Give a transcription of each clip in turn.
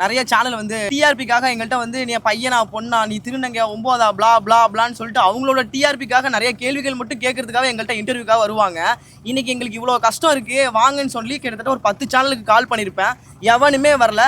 நிறைய சேனல் வந்து டிஆர்பிக்காக எங்கள்கிட்ட வந்து நீ பையனா பொண்ணா நீ திருநங்க 9 பிளா பிளா பிளான்னு சொல்லிட்டு அவங்களோட டிஆர்பிக்காக நிறைய கேள்விகள் மட்டும் கேட்கறதுக்காக எங்கள்கிட்ட இன்டர்வியூக்காக வருவாங்க. இன்னைக்கு எங்களுக்கு இவ்வளோ கஷ்டம் இருக்கு வாங்கன்னு சொல்லி கிட்டத்தட்ட ஒரு 10 சேனலுக்கு கால் பண்ணியிருப்பேன், எவனுமே வரல.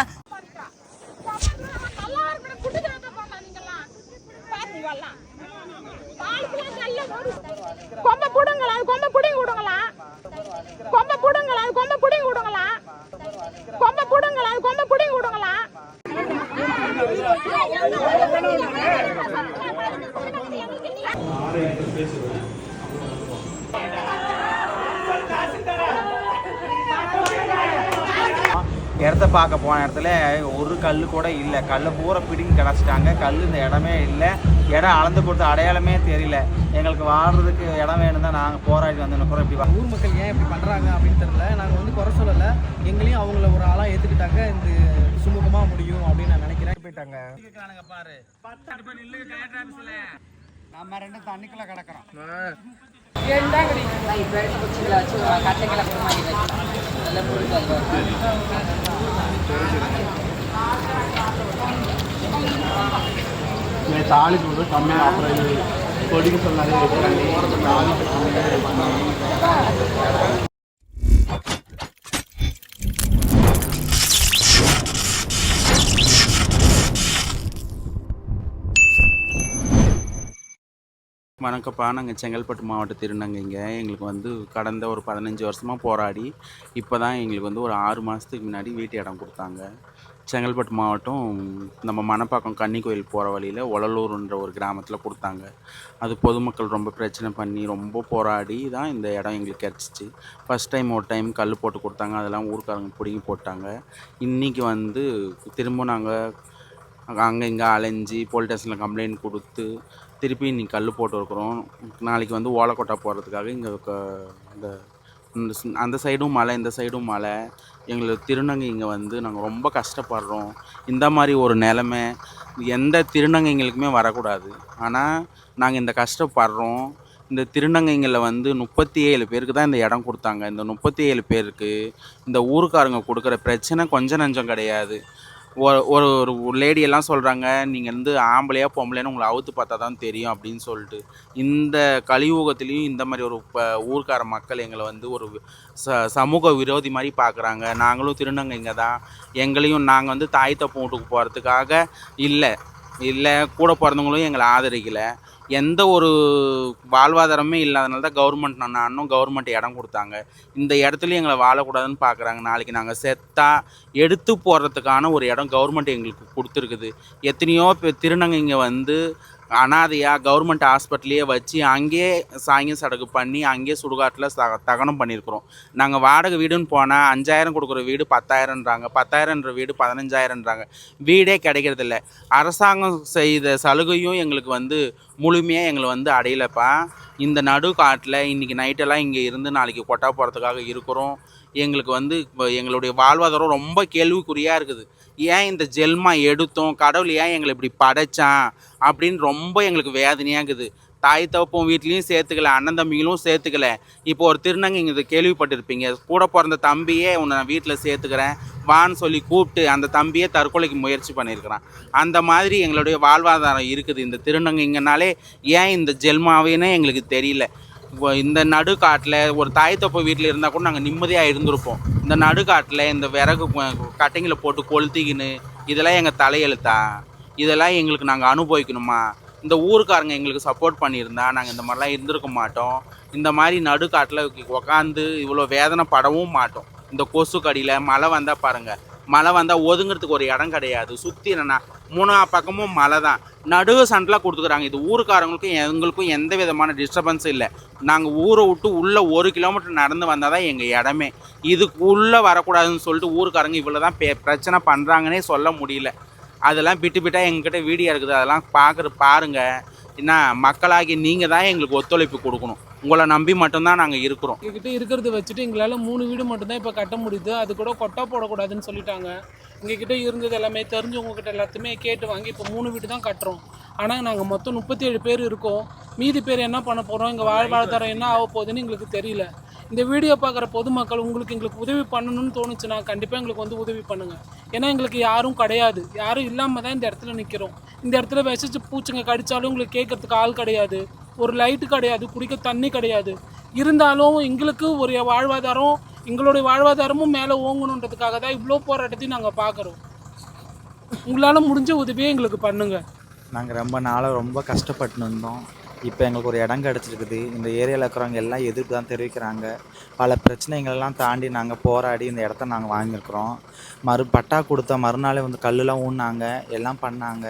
இடத்த பார்க்க போன இடத்துல ஒரு கல் கூட இல்லை, கல்லை பூரா பிடிங்கி கிடச்சிட்டாங்க. கல் இந்த இடமே இல்லை, இடம் அளந்து கொடுத்த அடையாளமே தெரியல. எங்களுக்கு வாழ்றதுக்கு இடம் வேணும் தான் நாங்கள் போராடி வந்தோம். இப்படி ஊர் மக்கள் ஏன் இப்படி பண்ணுறாங்க அப்படின்னு தெரியல. நாங்கள் வந்து குறை சொல்லலை, எங்களையும் அவங்கள ஒரு ஆளாக ஏற்றுக்கிட்டாங்க, இந்த சுமூகமாக முடியும் அப்படின்னு நான் நினைக்கிறேன். போயிட்டாங்க பாரு நம்ம ரெண்டும் தண்ணிக்குள்ளே கிடக்கிறோம். தாலிக்கு வந்து கம்மியாக அப்புறம் இது கொடிக்க சொன்னாலே தாலிக்கு வணக்கம்ப்பா. நாங்கள் செங்கல்பட்டு மாவட்ட திருநங்கைங்க. எங்களுக்கு வந்து கடந்த ஒரு 15 வருஷமாக போராடி இப்போ தான் எங்களுக்கு வந்து ஒரு 6 மாதத்துக்கு முன்னாடி வீட்டு இடம் கொடுத்தாங்க. செங்கல்பட்டு மாவட்டம் நம்ம மணப்பாக்கம் கன்னி கோயில் போகிற வழியில் ஒலலூருன்ற ஒரு கிராமத்தில் கொடுத்தாங்க. அது பொதுமக்கள் ரொம்ப பிரச்சனை பண்ணி ரொம்ப போராடி தான் இந்த இடம் எங்களுக்கு கிடச்சிச்சு. ஃபஸ்ட் டைம் ஒரு டைம் கல் போட்டு கொடுத்தாங்க, அதெல்லாம் ஊருக்காரங்க பிடுங்கி போட்டாங்க. இன்றைக்கி வந்து திரும்ப நாங்கள் அங்கே இங்கே அலைஞ்சி போலீஸ் ஸ்டேஷனில் கம்ப்ளைண்ட் கொடுத்து திருப்பி இன்றைக்கி கல் போட்டு இருக்கிறோம். நாளைக்கு வந்து ஓலைக்கொட்டா போடுறதுக்காக இங்கே இந்த அந்த சைடும் மலை இந்த சைடும் மலை. எங்களுக்கு திருநங்கைங்க வந்து நாங்கள் ரொம்ப கஷ்டப்படுறோம். இந்த மாதிரி ஒரு நிலமை எந்த திருநங்கைங்களுக்குமே வரக்கூடாது. ஆனால் நாங்கள் இந்த கஷ்டப்படுறோம். இந்த திருநங்கைங்களில் வந்து 37 பேருக்கு தான் இந்த இடம் கொடுத்தாங்க. இந்த 37 பேருக்கு இந்த ஊருக்காரங்க கொடுக்குற பிரச்சனை கொஞ்சம் நஞ்சம் கிடையாது. ஒரு ஒரு லேடியெல்லாம் சொல்கிறாங்க, நீங்கள் வந்து ஆம்பளையா பொம்பளைன்னு உங்களை அவுத்து பார்த்தா தான் தெரியும் அப்படின்னு சொல்லிட்டு. இந்த கலியுகத்துலேயும் இந்த மாதிரி ஒரு ஊர்க்கார மக்கள் எங்களை வந்து ஒரு சமூக விரோதி மாதிரி பார்க்குறாங்க. நாங்களும் திருநங்கைங்க தான், எங்களையும் நாங்கள் வந்து தாய் தப்பு வீட்டுக்கு போகிறதுக்காக இல்லை கூட பிறந்தவங்களும் எங்களை ஆதரிக்கலை. எந்த ஒரு வாழ்வாதாரமே இல்லாதனால தான் கவர்மெண்ட் இடம் கொடுத்தாங்க. இந்த இடத்துலையும் எங்களை வாழக்கூடாதுன்னு பார்க்குறாங்க. நாளைக்கு நாங்கள் செத்தா எடுத்து போடுறதுக்கான ஒரு இடம் கவர்மெண்ட் எங்களுக்கு கொடுத்துருக்குது. எத்தனையோ திருநங்கைங்க வந்து அனாதையாக கவர்மெண்ட் ஹாஸ்பிட்டலையே வச்சு அங்கேயே சாங்கிய சடங்கு பண்ணி அங்கேயே சுடுகாட்டில் தகனம் பண்ணியிருக்கிறோம். நாங்கள் வாடகை வீடுன்னு போனால் 5000 கொடுக்குற வீடு 10,000ன்றாங்க, 10,000ன்ற வீடு 15,000ன்றாங்க. வீடே கிடைக்கிறதில்ல. அரசாங்கம் செய்த சலுகையும் எங்களுக்கு வந்து முழுமையாக எங்களை வந்து அடையலைப்பா. இந்த நடுக்காட்டில் இன்றைக்கி நைட்டெல்லாம் இங்கே இருந்து நாளைக்கு கொட்டா போகிறதுக்காக இருக்கிறோம். எங்களுக்கு வந்து இப்போ எங்களுடைய வாழ்வாதாரம் ரொம்ப கேள்விக்குறியாக இருக்குது. ஏன் இந்த ஜென்மா எடுத்தோம், கடவுள் ஏன் எங்களை இப்படி படைச்சான் அப்படின்னு ரொம்ப எங்களுக்கு வேதனையாக இருக்குது. தாய் தகப்பன் வீட்லேயும் சேர்த்துக்கல, அண்ணன் தம்பிகளும் சேர்த்துக்கல. இப்போ ஒரு திருநங்கை இதை கேள்விப்பட்டிருப்பீங்க, கூட பிறந்த தம்பியே உன்னை நான் வீட்டில் சேர்த்துக்கிறேன் வான்னு சொல்லி கூப்பிட்டு அந்த தம்பியே தற்கொலைக்கு முயற்சி பண்ணியிருக்கிறான். அந்த மாதிரி எங்களுடைய வாழ்வாதாரம் இருக்குது. இந்த திருநங்கைங்கனாலே ஏன் இந்த ஜென்மாவேன்னு எங்களுக்கு தெரியல. இந்த நடுக்காட்டில் ஒரு தாய் தப்ப வீட்டில் இருந்தால் கூட நாங்கள் நிம்மதியாக இருந்திருப்போம். இந்த நடுக்காட்டில் இந்த விறகு கட்டைங்களை போட்டு கொளுத்திக்கின்னு இதெல்லாம் எங்கள் தலையெழுத்தா? இதெல்லாம் எங்களுக்கு நாங்கள் அனுபவிக்கணுமா? இந்த ஊருக்காரங்க எங்களுக்கு சப்போர்ட் பண்ணியிருந்தா நாங்கள் இந்த மாதிரிலாம் இருந்திருக்க மாட்டோம். இந்த மாதிரி நடுக்காட்டில் உக்காந்து இவ்வளோ வேதனை படவும் மாட்டோம். இந்த கொசு கடியில் மழை வந்தால் பாருங்கள், மழை வந்தால் ஒதுங்கிறதுக்கு ஒரு இடம் கிடையாது. சுற்றி என்னென்னா 3 பக்கமும் மழை தான். நடுவு சண்டெலாம் கொடுத்துக்குறாங்க. இது ஊருக்காரங்களுக்கும் எங்களுக்கும் எந்த விதமான டிஸ்டர்பன்ஸும் இல்லை. நாங்கள் ஊரை விட்டு உள்ளே 1 கிலோமீட்டர் நடந்து வந்தால் தான் எங்கள் இடமே. இதுக்கு உள்ளே வரக்கூடாதுன்னு சொல்லிட்டு ஊருக்காரங்க இவ்வளோ தான் பிரச்சனை பண்ணுறாங்கன்னே சொல்ல முடியல. அதெல்லாம் பிட்டாக எங்ககிட்ட வீடியோ இருக்குது, அதெல்லாம் பாருங்கள். என்ன மக்களாகி நீங்கள் தான் எங்களுக்கு ஒத்துழைப்பு கொடுக்கணும். உங்களை நம்பி மட்டும்தான் நாங்கள் இருக்கிறோம். எங்ககிட்ட இருக்கிறத வச்சுட்டு எங்களால் 3 வீடு மட்டும்தான் இப்போ கட்ட முடியுது. அது கூட கொட்டா போடக்கூடாதுன்னு சொல்லிட்டாங்க. எங்ககிட்ட இருந்தது எல்லாமே தெரிஞ்சவங்ககிட்ட எல்லாத்தையுமே கேட்டு வாங்கி இப்போ 3 வீடு தான் கட்டுறோம். ஆனால் நாங்கள் மொத்தம் 37 பேர் இருக்கோம். மீதி பேர் என்ன பண்ண போகிறோம், எங்கள் வாழ்வாதாரம் என்ன ஆக போகுதுன்னு எங்களுக்கு தெரியல. இந்த வீடியோ பார்க்குற பொதுமக்கள் எங்களுக்கு உதவி பண்ணணும்னு தோணுச்சுன்னா கண்டிப்பாக எங்களுக்கு வந்து உதவி பண்ணுங்கள். ஏன்னா எங்களுக்கு யாரும் கிடையாது, யாரும் இல்லாமல் தான் இந்த இடத்துல நிற்கிறோம். இந்த இடத்துல விஷச்சு பூச்சிங்க கடித்தாலும் உங்களுக்கு கேட்கறதுக்கு ஆள் கிடையாது, ஒரு லைட்டு கிடையாது, குடிக்க தண்ணி கிடையாது. இருந்தாலும் எங்களுக்கு ஒரு வாழ்வாதாரம், எங்களுடைய வாழ்வாதாரமும் மேலே ஓங்கணுன்றதுக்காக தான் இவ்வளோ போராட்டத்தையும் நாங்கள் பார்க்குறோம். உங்களால் முடிஞ்ச உதவியே எங்களுக்கு பண்ணுங்கள். நாங்கள் ரொம்ப நாளாக ரொம்ப கஷ்டப்பட்டு இருந்தோம். இப்போ எங்களுக்கு ஒரு இடம் கிடச்சிருக்குது. இந்த ஏரியாவில் இருக்கிறவங்க எல்லாம் எதிர்ப்பு தான் தெரிவிக்கிறாங்க. பல பிரச்சனைகள்லாம் தாண்டி நாங்கள் போராடி இந்த இடத்த நாங்கள் வாங்கியிருக்கிறோம். பட்டா கொடுத்த மறுநாளே வந்து கல்லெல்லாம் ஊன்னாங்க, எல்லாம் பண்ணாங்க.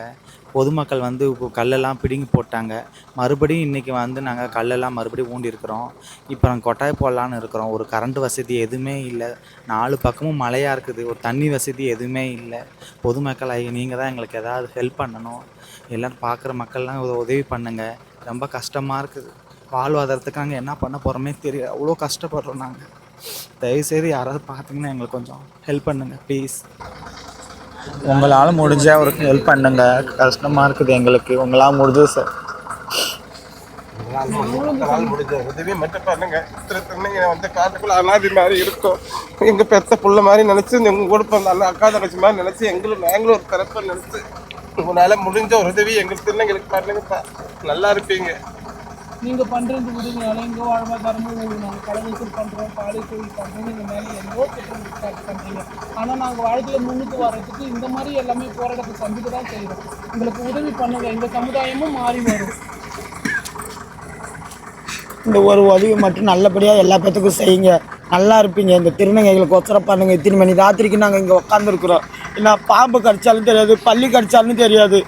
பொதுமக்கள் வந்து இப்போ கல்லெல்லாம் பிடுங்கி போட்டாங்க. மறுபடியும் இன்றைக்கி வந்து நாங்கள் கல்லெல்லாம் மறுபடியும் ஊண்டியிருக்கிறோம். இப்போ நாங்கள் கொட்டாய் போடலான்னு இருக்கிறோம். ஒரு கரண்ட் வசதி எதுவுமே இல்லை. 4 பக்கமும் மழையாக இருக்குது. ஒரு தண்ணி வசதி எதுவுமே இல்லை. பொதுமக்கள் நீங்கள் தான் எங்களுக்கு ஏதாவது ஹெல்ப் பண்ணணும். எல்லோரும் பார்க்குற மக்கள்லாம் உதவி பண்ணுங்கள். ரொம்ப கஷ்டமாக இருக்குது. வாழ்வாதாரத்துக்கு நாங்கள் என்ன பண்ண போகிறோமே தெரியல. அவ்வளோ கஷ்டப்படுறோம் நாங்கள். தயவுசெய்து யாராவது பார்த்தீங்கன்னா எங்களுக்கு கொஞ்சம் ஹெல்ப் பண்ணுங்கள் ப்ளீஸ். உங்களால் முடிஞ்ச ஒரு ஹெல்ப் பண்ணுங்க. கஷ்டமாக இருக்குது எங்களுக்கு. உங்களால் முடிஞ்சது சார். முடிஞ்ச உதவி மட்டும் பண்ணுங்க. திருநங்கையை வந்து காட்டுக்குள்ள அனாதி மாதிரி இருக்கும். எங்க பெத்த புள்ள மாதிரி நினைச்சு எங்க கூட பிறந்த அண்ணா அக்கா தங்கச்சி மாதிரி நினைச்சு நாங்களும் ஒரு பிறப்பை நினைச்சு உங்களால முடிஞ்ச ஒரு உதவி எங்களுக்கு திருநங்கைகளுக்கு பண்ணுங்கப்பா. நல்லா இருப்பீங்க. நீங்கள் பண்ணுற இந்த உதவினால எங்கள் வாழ்வாதாரமும் நாங்கள் கலவைசூல் பண்ணுறோம், பாலை தொழில் பண்ணுறோம். நீங்கள் மேலே எவ்வளோ திட்டம் ஸ்டார்ட் பண்ணுறீங்க. ஆனால் நாங்கள் வாழ்க்கையில் முன்னுக்கு வர்றதுக்கு இந்த மாதிரி எல்லாமே போராட்டத்தை சந்திக்க தான் செய்கிறோம். எங்களுக்கு உதவி பண்ணுங்கள். எங்கள் சமுதாயமும் மாறி வரும். இந்த ஒரு உதவி மட்டும் நல்லபடியாக எல்லா பேத்துக்கும் செய்யுங்க. நல்லா இருப்பீங்க. இந்த திருநங்கைகளுக்கு ஒசரம் பண்ணுங்கள். இத்தனை மணி ராத்திரிக்கு நாங்கள் இங்கே உட்காந்துருக்குறோம். என்ன பாம்பு கடிச்சாலும் தெரியாது, பள்ளி கடிச்சாலும் தெரியாது.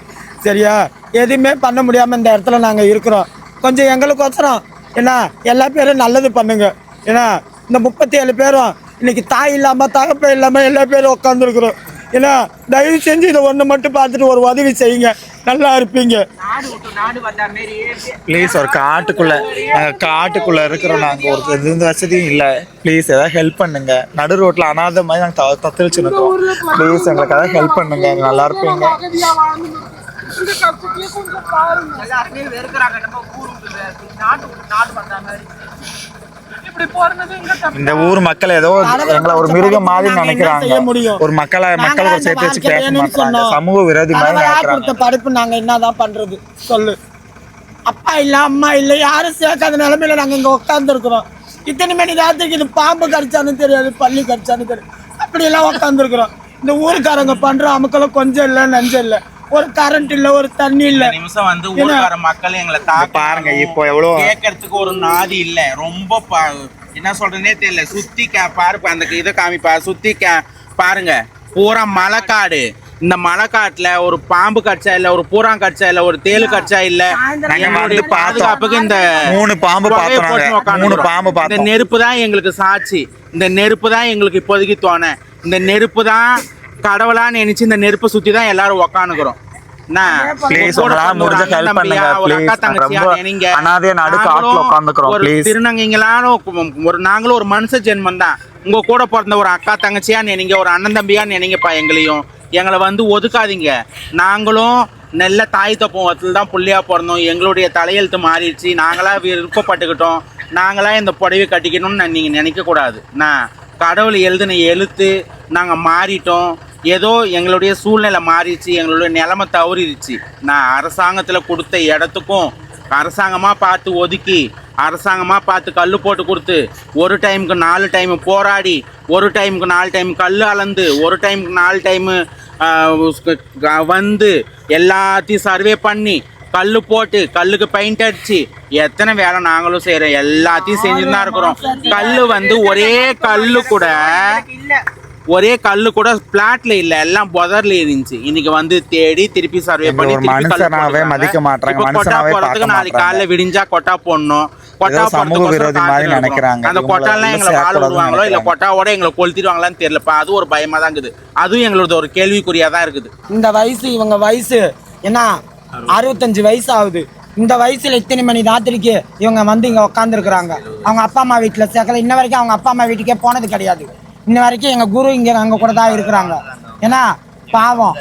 சரியா, எதுவுமே பண்ண முடியாமல் இந்த இடத்துல நாங்கள் இருக்கிறோம். கொஞ்சம் எங்களுக்கு ஒசரம் என்ன எல்லா பேரும் நல்லது பண்ணுங்க. ஏன்னா இந்த 37 பேரும் இன்னைக்கு தாய் இல்லாமல் தகப்ப இல்லாமல் எல்லா பேரும் உட்காந்துருக்குறோம். ஏன்னா தயவு செஞ்சு இதை ஒன்று மட்டும் பார்த்துட்டு ஒரு உதவி செய்யுங்க. நல்லா இருப்பீங்க ப்ளீஸ். ஒரு காட்டுக்குள்ளே இருக்கிறோம் நாங்கள். ஒரு எந்த வசதியும் இல்லை. ப்ளீஸ் ஏதாவது ஹெல்ப் பண்ணுங்க. நடு ரோட்டில் அனாத மாதிரி நாங்கள் தத்தளிச்சு நிற்கிறோம். ப்ளீஸ் எங்களுக்கு ஏதாவது ஹெல்ப் பண்ணுங்க. நல்லா இருப்பீங்க. இந்த ஊர் மக்கள் ஏதோ எங்களை ஒரு மிருகம் மாதிரி நினைக்கிறாங்க. ஒரு மக்களை சேர்த்து வச்சு பேச மாட்டாங்க. சமூக விரோதி மாதிரி நினைக்கிறாங்க. படிப்பு நாங்க என்னதான் பண்றது சொல்லு. அப்பா இல்ல அம்மா இல்ல யாரும் சேர்க்காத நிலைமையில நாங்க இங்க உட்கார்ந்து இருக்கிறோம். இத்தனை மணி ராத்திரிக்கு இது பாம்பு கடிச்சான்னு தெரியாது, பள்ளி கடிச்சான்னு தெரியாது, அப்படி எல்லாம் உட்கார்ந்து இருக்கிறோம். இந்த ஊருக்காரங்க பண்ற அமுக்கெல்லாம் கொஞ்சம் இல்ல நஞ்சம் இல்ல. ஒரு கரண்ட் இல்ல, ஒரு தண்ணி இல்ல. நிமிஷம் வந்து ஊர்க்கார மக்கள் எங்களை பாருங்க. இப்போ எவ்வளவு கேட்கறதுக்கு ஒரு நாதி இல்ல. ரொம்ப என்ன சொல்றேன்னே தெரியல. சுத்தி பாரு, அந்த இதை காமிப்பா. சுத்தி பாருங்க, பூரா மலைக்காடு. இந்த மலைக்காட்டுல ஒரு பாம்பு கடிச்சா இல்ல, ஒரு பூரான் கடிச்சா இல்ல, ஒரு தேளு கடிச்சா இல்ல. பாதுகாப்புக்கு இந்த 3 பாம்பு பார்த்தோம். இந்த நெருப்பு தான் எங்களுக்கு சாட்சி. இந்த நெருப்பு தான் எங்களுக்கு இப்போதைக்கு தோணை. இந்த நெருப்பு தான் கடவுளா நினைச்சு இந்த நெருப்பை சுத்தி தான் எல்லாரும் உக்காந்துக்கிறோம். நாங்களும் ஒரு மனுஷ ஜென்மம் தான். உங்க கூட பிறந்த ஒரு அக்கா தங்கச்சியா நினைங்க, ஒரு அண்ணன் தம்பியா நினைங்கப்பா. எங்களை வந்து ஒதுக்காதீங்க. நாங்களும் நல்ல தாய் தப்பத்தில் தான் புள்ளையா பிறந்தோம். எங்களுடைய தலையெழுத்து மாறிடுச்சு. நாங்களா விருப்பப்பட்டுக்கிட்டோம். நாங்களா இந்த புடவை கட்டிக்கணும்னு நீங்க நினைக்க கூடாது. கடவுள் எழுதின எழுத்து நாங்கள் மாறிட்டோம். ஏதோ எங்களுடைய சூழ்நிலை மாறிடுச்சு, எங்களுடைய நிலைமை தவறிடுச்சு. அரசாங்கத்தில் கொடுத்த இடத்துக்கும் அரசாங்கமாக பார்த்து ஒதுக்கி, அரசாங்கமாக பார்த்து கல் போட்டு கொடுத்து, ஒரு டைமுக்கு 4 டைம் போராடி, ஒரு டைமுக்கு 4 டைம் கல் அளந்து, ஒரு டைமுக்கு 4 டைமு வந்து எல்லாத்தையும் சர்வே பண்ணி, கல் போட்டு, கல்லுக்கு பெயிண்ட் அடிச்சு, எத்தனை வேலை நாங்களும் செய்கிறோம். எல்லாத்தையும் செஞ்சுட்டு தான் இருக்கிறோம். கல் வந்து ஒரே கல்லு கூட பிளாட்ல இல்ல, எல்லாம் புதர்ல இருந்துச்சு. இன்னைக்கு வந்து தேடி திருப்பி சர்வே பண்ணி மதிக்க மாட்டாங்க. நாளைக்கு காலைல விடிஞ்சா கொட்டா போடணும். கொட்டா நினைக்கிறாங்க. அந்த கொட்டாலாம் எங்களை வாழ விடுவாங்களோ இல்ல கொட்டாவோட எங்களை கொளுத்திடுவாங்களான்னு தெரியலப்பா. அது ஒரு பயமா தான் இருக்குது. அதுவும் எங்களோட ஒரு கேள்விக்குறியா தான் இருக்குது. இந்த வயசு இவங்க வயசு என்ன 65 வயசு ஆகுது. இந்த வயசில் இத்தனை மணி ராத்திரிக்கு இவங்க வந்து இங்கே உட்காந்துருக்குறாங்க. அவங்க அப்பா அம்மா வீட்டில் சேர்க்கல. இன்ன வரைக்கும் அவங்க அப்பா அம்மா வீட்டுக்கே போனது கிடையாது. இன்ன வரைக்கும் எங்கள் குரு இங்கே அங்கே கூட தான் இருக்கிறாங்க. ஏன்னா பாவம்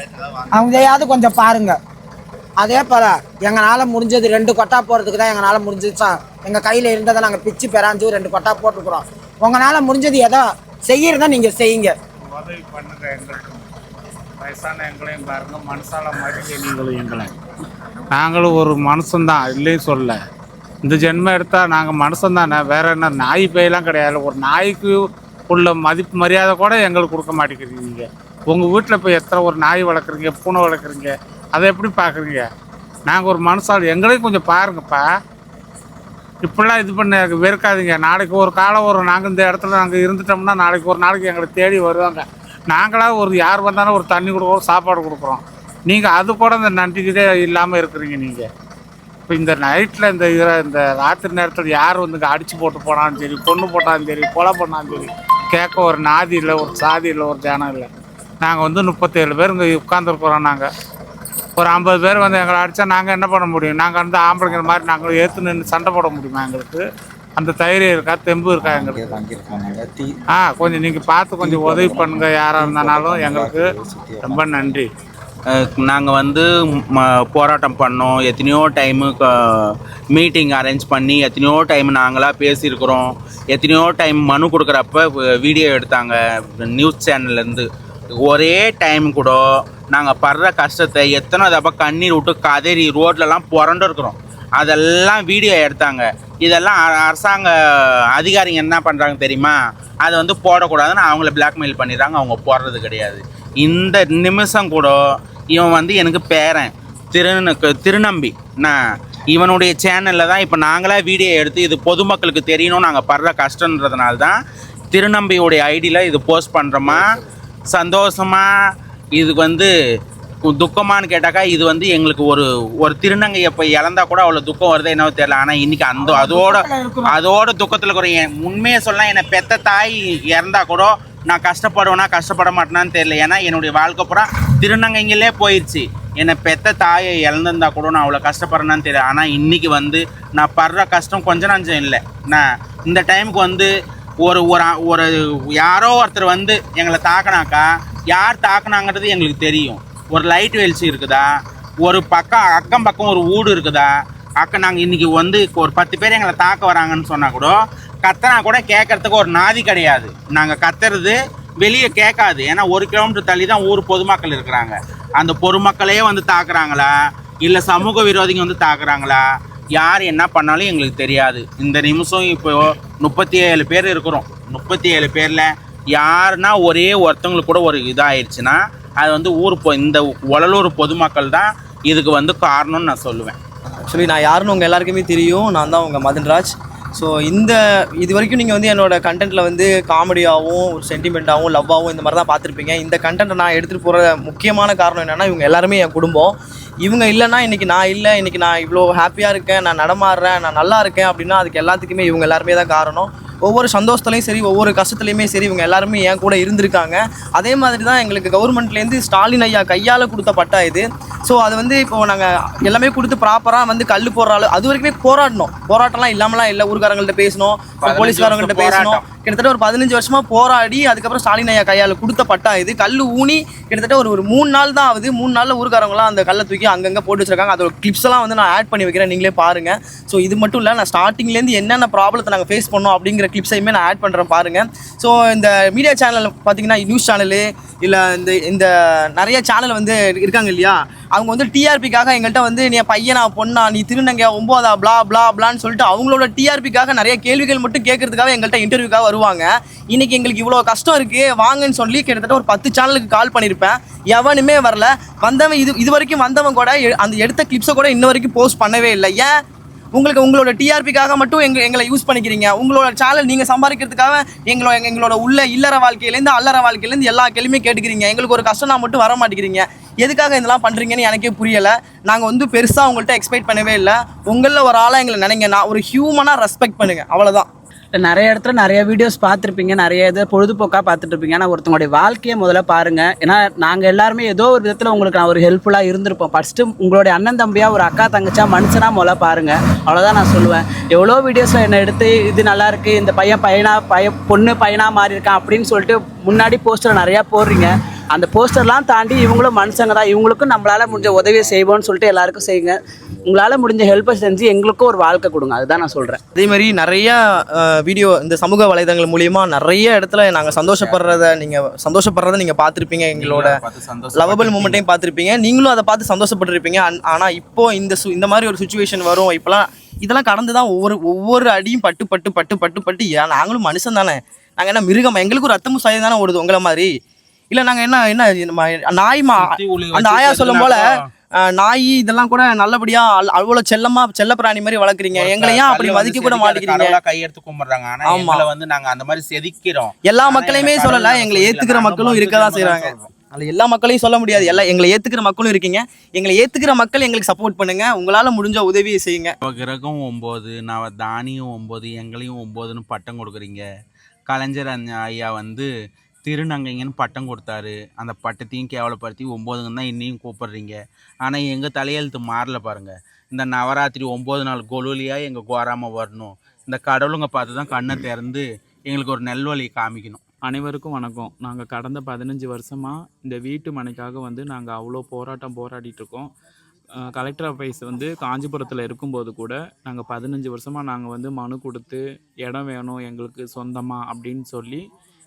அவங்களையாவது கொஞ்சம் பாருங்க. அதே போல் எங்களால் முடிஞ்சது 2 கொட்டா போகிறதுக்கு தான் எங்களால் முடிஞ்சிச்சா. எங்கள் கையில் இருந்ததை நாங்கள் பிச்சு பெறாஞ்சு 2 கொட்டா போட்டுக்கிறோம். உங்களால் முடிஞ்சது எதோ செய்யறதா நீங்கள் செய்யுங்க. உதவி பண்ணுங்க. எங்களுக்கு வயசான எங்களையும் பாருங்க, மனசால மடிக்க நீங்களும் எங்களை. நாங்களும் ஒரு மனுஷன்தான், இல்லையும் சொல்ல. இந்த ஜென்மம் எடுத்தால் நாங்கள் மனுஷன்தானே, வேற என்ன நாய் பேயெல்லாம் கிடையாது. ஒரு நாய்க்கு உள்ள மதிப்பு மரியாதை கூட எங்களுக்கு கொடுக்க மாட்டேங்கிறீங்க. நீங்கள் உங்கள் வீட்டில் இப்போ எத்தனை ஒரு நாய் வளர்க்குறீங்க, பூனை வளர்க்குறீங்க, அதை எப்படி பார்க்குறீங்க? நாங்கள் ஒரு மனுஷால், எங்களையும் கொஞ்சம் பாருங்கப்பா. இப்படிலாம் இது பண்ண வெறுக்காதீங்க. நாளைக்கு ஒரு காலம் வரும், நாங்கள் இந்த இடத்துல நாங்கள் இருந்துட்டோம்னா நாளைக்கு ஒரு நாளைக்கு எங்களை தேடி வருவாங்க. நாங்களாக ஒரு யார் வந்தாலும் ஒரு தண்ணி கொடுக்குறோம், சாப்பாடு கொடுக்குறோம். நீங்கள் அது கூட இந்த நன்றிக்கிட்டே இல்லாமல் இருக்கிறீங்க. நீங்கள் இப்போ இந்த நைட்டில் இந்த ராத்திரி நேரத்தில் யார் வந்து அடித்து போட்டு போனாலும் சரி, பொண்ணு போட்டாலும் சரி, கொலை பண்ணாலும் சரி, கேட்க ஒரு நாதி இல்லை, ஒரு சாதி இல்லை, ஒரு ஜனம் இல்லை. நாங்கள் வந்து 37 பேர் இங்கே உட்காந்துருக்குறோம். நாங்கள் ஒரு 50 பேர் வந்து எங்களை அடித்தா நாங்கள் என்ன பண்ண முடியும்? நாங்கள் வந்து ஆம்பளைங்கிற மாதிரி நாங்கள் ஏற்று நின்று சண்டை போட முடியுமா? எங்களுக்கு அந்த தைரியம் இருக்கா, தெம்பு இருக்கா எங்களுக்கு? கொஞ்சம் நீங்கள் பார்த்து கொஞ்சம் உதவி பண்ணுங்கள். யாராக இருந்தாலும் எங்களுக்கு ரொம்ப நன்றி. நாங்கள் வந்து போராட்டம் பண்ணோம். எத்தனையோ டைமு மீட்டிங் அரேஞ்ச் பண்ணி எத்தனையோ டைம் நாங்களாக பேசியிருக்கிறோம். எத்தனையோ டைம் மனு கொடுக்குறப்ப வீடியோ எடுத்தாங்க நியூஸ் சேனல்லேருந்து. ஒரே டைம் கூட நாங்கள் படுற கஷ்டத்தை எத்தனை தப்பா கண்ணீர் விட்டு கதறி ரோட்லலாம் புரண்டு இருக்கிறோம். அதெல்லாம் வீடியோ எடுத்தாங்க. இதெல்லாம் அரசாங்க அதிகாரிங்க என்ன பண்ணுறாங்க தெரியுமா? அதை வந்து போடக்கூடாதுன்னு அவங்கள பிளாக்மெயில் பண்ணிடுறாங்க. அவங்க போடுறது கிடையாது. இந்த நிமிஷம் கூட இவன் வந்து எனக்கு பேரன் திருநம்பி நான் இவனுடைய சேனலில் தான் இப்போ நாங்களாக வீடியோ எடுத்து இது பொதுமக்களுக்கு தெரியணும் நாங்கள் படுற கஷ்டன்றதுனால தான் திருநம்பியோடைய ஐடியில் இது போஸ்ட் பண்ணுறோமா. சந்தோஷமாக இதுக்கு வந்து துக்கமானு கேட்டாக்கா இது வந்து எங்களுக்கு ஒரு திருநங்கை எப்போ இழந்தா கூட அவ்வளோ துக்கம் வருது என்னவோ தெரியல. ஆனால் இன்றைக்கி அதோட துக்கத்தில் இருக்கிற உண்மையை சொல்லலாம். என்னை பெத்த தாய் இறந்தா கூட நான் கஷ்டப்பட மாட்டேனான்னு தெரியல. ஏன்னா என்னுடைய வாழ்க்கை பூரா திருநங்கைங்களே போயிடுச்சு. என்னை பெத்த தாயை இழந்திருந்தா கூட நான் அவ்வளோ கஷ்டப்படுறேன்னு தெரியல. ஆனால் இன்றைக்கி வந்து நான் படுற கஷ்டம் கொஞ்சம் நஞ்சம் இல்லை. நான் இந்த டைமுக்கு வந்து ஒரு யாரோ ஒருத்தர் வந்து எங்களை தாக்கினாக்கா யார் தாக்குனாங்கிறது எங்களுக்கு தெரியும். ஒரு லைட் வெளிச்சி இருக்குதா, ஒரு அக்கம் பக்கம் ஒரு வீடு இருக்குதா, நாங்கள் இன்றைக்கி வந்து ஒரு 10 பேர் எங்களை தாக்க வராங்கன்னு சொன்னால் கூட கத்தனா கூட கேட்கறதுக்கு ஒரு நாதி கிடையாது. நாங்கள் கத்துறது வெளியே கேட்காது. ஏன்னா 1 கிலோமீட்டர் தள்ளி தான் ஊர் பொதுமக்கள் இருக்கிறாங்க. அந்த பொதுமக்களையே வந்து தாக்குறாங்களா இல்லை சமூக விரோதிங்க வந்து தாக்குறாங்களா, யார் என்ன பண்ணாலும் எங்களுக்கு தெரியாது. இந்த நிமிஷம் இப்போ 37 பேர் இருக்கிறோம். 37 பேரில் யாருன்னா ஒரே ஒருத்தவங்களுக்கு கூட ஒரு இதாகிடுச்சுன்னா அது வந்து இந்த உழலூர் பொதுமக்கள் தான் இதுக்கு வந்து காரணம்னு நான் சொல்லுவேன். ஆக்சுவலி நான் யாருன்னு உங்கள் எல்லாருக்குமே தெரியும். நான் தான் உங்கள் மதன்ராஜ். ஸோ இது வரைக்கும் நீங்கள் வந்து என்னோடய கண்டென்ட்டில் வந்து காமெடியாகவும் ஒரு சென்டிமெண்ட்டாகவும் லவ்வாகவும் இந்த மாதிரி தான் பார்த்துருப்பீங்க. இந்த கண்டென்ட்டை நான் எடுத்துகிட்டு போகிற முக்கியமான காரணம் என்னென்னா இவங்க எல்லாருமே என் குடும்பம். இவங்க இல்லைன்னா இன்றைக்கி நான் இல்லை, இன்றைக்கி நான் இவ்வளோ ஹாப்பியாக இருக்கேன், நான் நடமாடுறேன், நான் நல்லா இருக்கேன் அப்படின்னா அதுக்கு எல்லாத்துக்குமே இவங்க எல்லாருமே தான் காரணம். ஒவ்வொரு சந்தோஷத்துலையும் சரி ஒவ்வொரு கஷ்டத்துலையுமே சரி இவங்க எல்லாருமே என் கூட இருந்திருக்காங்க. அதே மாதிரி தான் எங்களுக்கு கவர்மெண்ட்லேருந்து ஸ்டாலின் ஐயா கையால் கொடுத்த பட்டா இது. ஸோ அது வந்து இப்போது நாங்கள் எல்லாமே கொடுத்து ப்ராப்பராக வந்து கல் போடுறாள் அது வரைக்குமே போராட்டம்லாம் இல்லாமலாம் இல்லை. ஊருக்காரங்கள்ட்ட பேசணும், போலீஸ்காரங்கள்ட்ட பேசணும். கிட்டத்தட்ட ஒரு 15 வருஷமாக போராடி அதுக்கப்புறம் ஸ்டாலின் ஐயா கையால் கொடுத்த பட்டா இது. கல் ஊனி கிட்டத்தட்ட ஒரு 3 நாள் தான் ஆகுது. 3 நாளில் ஊருக்காரங்களாம் அந்த கல்லை தூக்கி அங்கங்கே போட்டு வச்சுருக்காங்க. அதோட கிளிப்ஸ் எல்லாம் வந்து நான் ஆட் பண்ணி வைக்கிறேன், நீங்களே பாருங்கள். ஸோ இது மட்டும் இல்லை, நான் ஸ்டார்டிங்லேருந்து என்னென்ன ப்ராப்ளத்தை நாங்கள் ஃபேஸ் பண்ணோம் அப்படிங்கிற கிளிப்ஸையுமே நான் ஆட் பண்ணுறேன் பாருங்கள். ஸோ இந்த மீடியா சேனல் பார்த்தீங்கன்னா நியூஸ் சேனலு இல்லை இந்த நிறைய சேனல் வந்து இருக்காங்க இல்லையா, அவங்க வந்து டிஆர்பிக்காக எங்கள்கிட்ட வந்து நீ பையனா பொண்ணா நீ திருநங்கையா 9ஆ ப்ளா ப்ளா ப்ளான்னு சொல்லிட்டு அவங்களோட டிஆர்பிக்காக நிறைய கேள்விகள் மட்டும் கேட்கறதுக்காக எங்கள்கிட்ட இன்டர்வியூக்காக வருவாங்க. இன்றைக்கி எங்களுக்கு இவ்வளோ கஷ்டம் இருக்குது வாங்கன்னு சொல்லி கிட்டத்தட்ட ஒரு 10 சேனலுக்கு கால் பண்ணியிருப்பேன். எவனுமே வரல. வந்தவன் இது வரைக்கும் வந்தவன் கூட அந்த எடுத்த கிளிப்ஸை கூட இன்ன வரைக்கும் போஸ்ட் பண்ணவே இல்லை. ஏன்? உங்களோட டிஆர்பிக்காக மட்டும் எங்களை யூஸ் பண்ணிக்கிறீங்க. உங்களோட சேனல் நீங்கள் சம்பாதிக்கிறதுக்காக எங்களோட இல்லற வாழ்க்கையிலேருந்து அல்லற வாழ்க்கையிலேருந்து எல்லா கேள்வியுமே கேட்டுக்கிறீங்க. எங்களுக்கு ஒரு கஷ்டம்னா மட்டும் வர மாட்டேங்கிறீங்க. எதுக்காக இதெல்லாம் பண்ணுறீங்கன்னு எனக்கே புரியலை. நாங்கள் வந்து பெருசாக உங்கள்கிட்ட எக்ஸ்பெக்ட் பண்ணவே இல்லை. உங்களில் ஒரு ஆளாக எங்களை நினைங்க. நான் ஒரு ஹியூமனாக ரெஸ்பெக்ட் பண்ணுங்கள், அவ்வளோதான். நிறைய இடத்துல நிறைய வீடியோஸ் பார்த்துருப்பீங்க, நிறைய இது பொழுதுபோக்காக பார்த்துட்டு இருப்பீங்க. ஆனால் ஒருத்தவங்களுடைய வாழ்க்கையை முதல்ல பாருங்கள். ஏன்னா நாங்கள் எல்லாருமே ஏதோ ஒரு விதத்தில் உங்களுக்கு நான் ஒரு ஹெல்ப்ஃபுல்லாக இருந்திருப்போம். ஃபஸ்ட்டு உங்களுடைய அண்ணன் தம்பியாக, ஒரு அக்கா தங்கச்சா, மனுஷனாக முதல்ல பாருங்கள். அவ்வளோதான் நான் சொல்லுவேன். எவ்வளோ வீடியோஸில் என்னை எடுத்து இது நல்லா இருக்குது, இந்த பொண்ணு பையனாக மாறி இருக்கான் அப்படின்னு சொல்லிட்டு முன்னாடி போஸ்டர் நிறையா போடுறீங்க. அந்த போஸ்டர்லாம் தாண்டி இவங்களும் மனுஷங்க தான், இவங்களுக்கும் நம்மளால் முடிஞ்ச உதவியை செய்வோம்னு சொல்லிட்டு எல்லாருக்கும் செய்யுங்க. உங்களால் முடிஞ்ச ஹெல்ப்பை செஞ்சு எங்களுக்கும் ஒரு வாழ்க்கை கொடுங்க. அதுதான் நான் சொல்கிறேன். அதே மாதிரி நிறைய வீடியோ இந்த சமூக வலைதளங்கள் மூலியமா நிறைய இடத்துல நாங்கள் சந்தோஷப்படுறத நீங்கள் பார்த்துருப்பீங்க. எங்களோட லவபிள் மூமெண்ட்டையும் பார்த்துருப்பீங்க. நீங்களும் அதை பார்த்து சந்தோஷப்பட்டுருப்பீங்க. ஆனால் இப்போ இந்த மாதிரி ஒரு சுச்சுவேஷன் வரும். இப்போலாம் இதெல்லாம் கடந்து தான் ஒவ்வொரு அடியும் பட்டு பட்டு பட்டு பட்டு பட்டு நாங்களும் மனுஷன் தானே, நாங்கள் என்ன மிருகம்? எங்களுக்கு ஒரு ரத்தமும் சாயம் தானே ஓடுது உங்களை மாதிரி. இல்லை நாங்கள் என்ன நாய்மா அந்த ஆயா சொல்லும் போல நாய் இதெல்லாம் கூட நல்லபடியா அவ்வளவு செல்ல பிராணி மாதிரி வளர்க்குறீங்க. எங்களை ஏன் அப்படி மதிக்க கூட மாட்டேங்கிறீங்க? கையெடுத்து கும்பிடுறாங்க. ஆனா எங்களை வந்து நாங்க அந்த மாதிரி செதுக்கிறோம். எல்லா மக்களையுமே சொல்லல, எங்களை ஏத்துக்கிற மக்களும் இருக்கதான் செய்யறாங்க. அது எல்லா மக்களையும் சொல்ல முடியாது. எங்களை ஏத்துக்கிற மக்களும் இருக்கீங்க. எங்களை ஏத்துக்கிற மக்கள் எங்களுக்கு சப்போர்ட் பண்ணுங்க. உங்களால முடிஞ்ச உதவியை செய்யுங்க. கிரகம் 9, தானியம் 9, எங்களையும் 9ன்னு பட்டம் கொடுக்குறீங்க. கலைஞர் ஐயா வந்து திருநங்கைங்கன்னு பட்டம் கொடுத்தாரு. அந்த பட்டத்தையும் கேவலப்படுத்தி 9ங்க தான் இன்னையும் கூப்பிடுறீங்க. ஆனால் எங்கள் தலையெழுத்து மாறல பாருங்கள். இந்த நவராத்திரி 9 நாள் கொலுலியாக எங்கள் கோராமல் வரணும். இந்த கடவுளுங்க பார்த்து தான் கண்ணை திறந்து எங்களுக்கு ஒரு நல்வழி காமிக்கணும். அனைவருக்கும் வணக்கம். நாங்கள் கடந்த 15 வருஷமாக இந்த வீட்டு மனைக்காக வந்து நாங்கள் அவ்வளோ போராடிட்டுருக்கோம். கலெக்டர் ஆஃபீஸ் வந்து காஞ்சிபுரத்தில் இருக்கும்போது கூட நாங்கள் 15 வருஷமாக நாங்கள் வந்து மனு கொடுத்து இடம் வேணும் எங்களுக்கு சொந்தமாக அப்படின்னு சொல்லி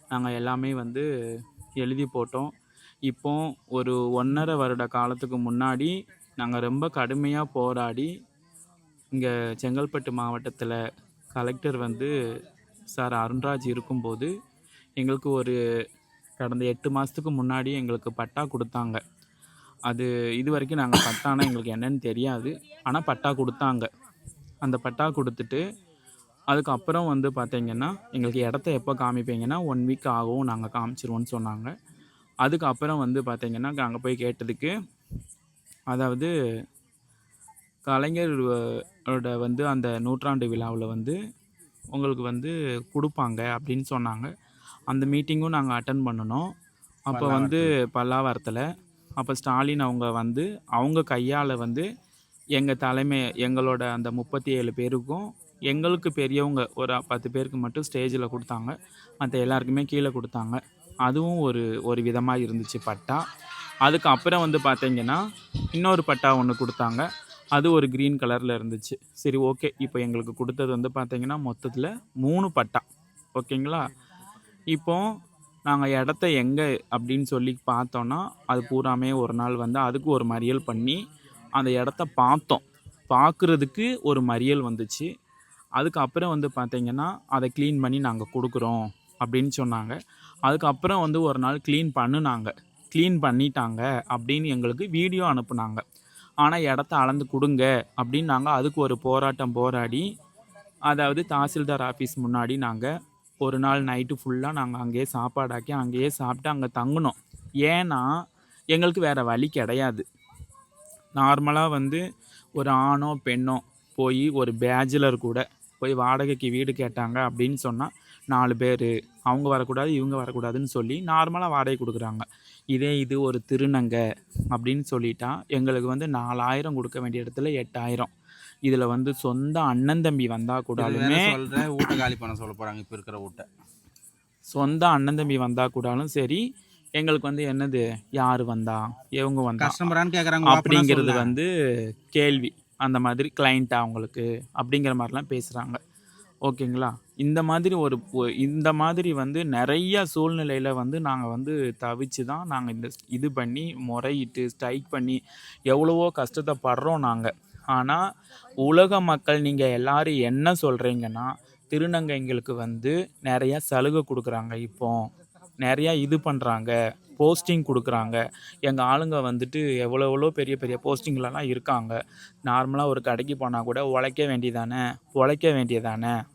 நாங்கள் எல்லாமே வந்து எழுதி போட்டோம். இப்போ ஒரு 1.5 வருட காலத்துக்கு முன்னாடி நாங்கள் ரொம்ப கடுமையாக போராடி இங்கே செங்கல்பட்டு மாவட்டத்தில் கலெக்டர் வந்து சார் அருண்ராஜ் இருக்கும்போது எங்களுக்கு ஒரு கடந்த 8 மாதத்துக்கு முன்னாடி எங்களுக்கு பட்டா கொடுத்தாங்க. அது இது வரைக்கும் நாங்கள் பட்டானா எங்களுக்கு என்னன்னு தெரியாது. ஆனால் பட்டா கொடுத்தாங்க. அந்த பட்டா கொடுத்துட்டு அதுக்கப்புறம் வந்து பார்த்திங்கன்னா எங்களுக்கு இடத்த எப்போ காமிப்பீங்கன்னா 1 வீக் ஆகும், நாங்கள் காமிச்சிருவோன்னு சொன்னாங்க. அதுக்கப்புறம் வந்து பார்த்திங்கன்னா அங்கே போய் கேட்டதுக்கு, அதாவது கலைஞரோட வந்து அந்த 100ஆண்டு விழாவில் வந்து உங்களுக்கு வந்து கொடுப்பாங்க அப்படின்னு சொன்னாங்க. அந்த மீட்டிங்கும் நாங்கள் அட்டன் பண்ணணும். அப்போ வந்து பல்லாவரத்தில் அப்போ ஸ்டாலின் அவங்க வந்து அவங்க கையால் வந்து எங்களோட அந்த 37 பேருக்கும் எங்களுக்கு பெரியவங்க ஒரு 10 பேருக்கு மட்டும் ஸ்டேஜில் கொடுத்தாங்க. மற்ற எல்லாருக்குமே கீழே கொடுத்தாங்க. அதுவும் ஒரு விதமாக இருந்துச்சு பட்டா. அதுக்கப்புறம் வந்து பார்த்திங்கன்னா இன்னொரு பட்டா ஒன்று கொடுத்தாங்க. அது ஒரு க்ரீன் கலரில் இருந்துச்சு. சரி, ஓகே. இப்போ எங்களுக்கு கொடுத்தது வந்து பார்த்திங்கன்னா மொத்தத்தில் 3 பட்டா. ஓகேங்களா? இப்போது நாங்கள் இடத்த எங்கே அப்படின்னு சொல்லி பார்த்தோன்னா அது பூராமே ஒரு நாள் வந்து அதுக்கு ஒரு மறியல் பண்ணி அந்த இடத்த பார்த்தோம். பார்க்குறதுக்கு ஒரு மறியல் வந்துச்சு. அதுக்கப்புறம் வந்து பார்த்திங்கன்னா அதை க்ளீன் பண்ணி நாங்கள் கொடுக்குறோம் அப்படின்னு சொன்னாங்க. அதுக்கப்புறம் வந்து ஒரு நாள் க்ளீன் பண்ணிட்டாங்க அப்படின்னு எங்களுக்கு வீடியோ அனுப்புனாங்க. ஆனால் இடத்த அளந்து கொடுங்க அப்படின்னு நாங்கள் அதுக்கு ஒரு போராட்டம் போராடி, அதாவது தாசில்தார் ஆஃபீஸ் முன்னாடி நாங்கள் ஒரு நாள் நைட்டு ஃபுல்லாக நாங்கள் அங்கேயே சாப்பாடாக்கி அங்கேயே சாப்பிட்டு அங்கே தங்கினோம். ஏன்னா எங்களுக்கு வேறு வழி கிடையாது. நார்மலாக வந்து ஒரு ஆணோ பெண்ணோ போய் ஒரு பேச்சுலர் கூட போய் வாடகைக்கு வீடு கேட்டாங்க அப்படின்னு சொன்னால் 4 பேர் அவங்க வரக்கூடாது இவங்க வரக்கூடாதுன்னு சொல்லி நார்மலாக வாடகை கொடுக்குறாங்க. இது ஒரு திருநங்கை அப்படின்னு சொல்லிட்டா எங்களுக்கு வந்து 4000 கொடுக்க வேண்டிய இடத்துல 8000. இதில் வந்து சொந்த அண்ணன் தம்பி வந்தால் கூடாலுமே வீட்டை காலி பண்ண சொல்ல போகிறாங்க. இப்போ இருக்கிற வீட்டை சொந்த அண்ணன் தம்பி வந்தால் கூடாலும் சரி, எங்களுக்கு வந்து என்னது யார் வந்தா இவங்க வந்தா கஸ்டமரான்னு கேட்குறாங்க அப்படிங்கிறது வந்து கேள்வி. அந்த மாதிரி கிளைண்ட்டா அவங்களுக்கு அப்படிங்கிற மாதிரிலாம் பேசுகிறாங்க. ஓகேங்களா? இந்த மாதிரி வந்து நிறைய சூழ்நிலையில் வந்து நாங்கள் வந்து தவிச்சு தான் நாங்கள் இது பண்ணி முறையிட்டு ஸ்ட்ரைக் பண்ணி எவ்வளவோ கஷ்டத்தை படுறோம் நாங்கள். ஆனால் உலக மக்கள் நீங்கள் எல்லோரும் என்ன சொல்கிறீங்கன்னா, திருநங்கைங்களுக்கு வந்து நிறையா சலுகை கொடுக்குறாங்க, இப்போ நிறையா இது பண்ணுறாங்க, போஸ்டிங் கொடுக்குறாங்க. எங்கள் ஆளுங்க வந்துட்டு எவ்வளோ பெரிய பெரிய போஸ்டிங்லலாம் இருக்காங்க. நார்மலாக ஒரு கடைக்கு போனால் கூட உழைக்க வேண்டியதானே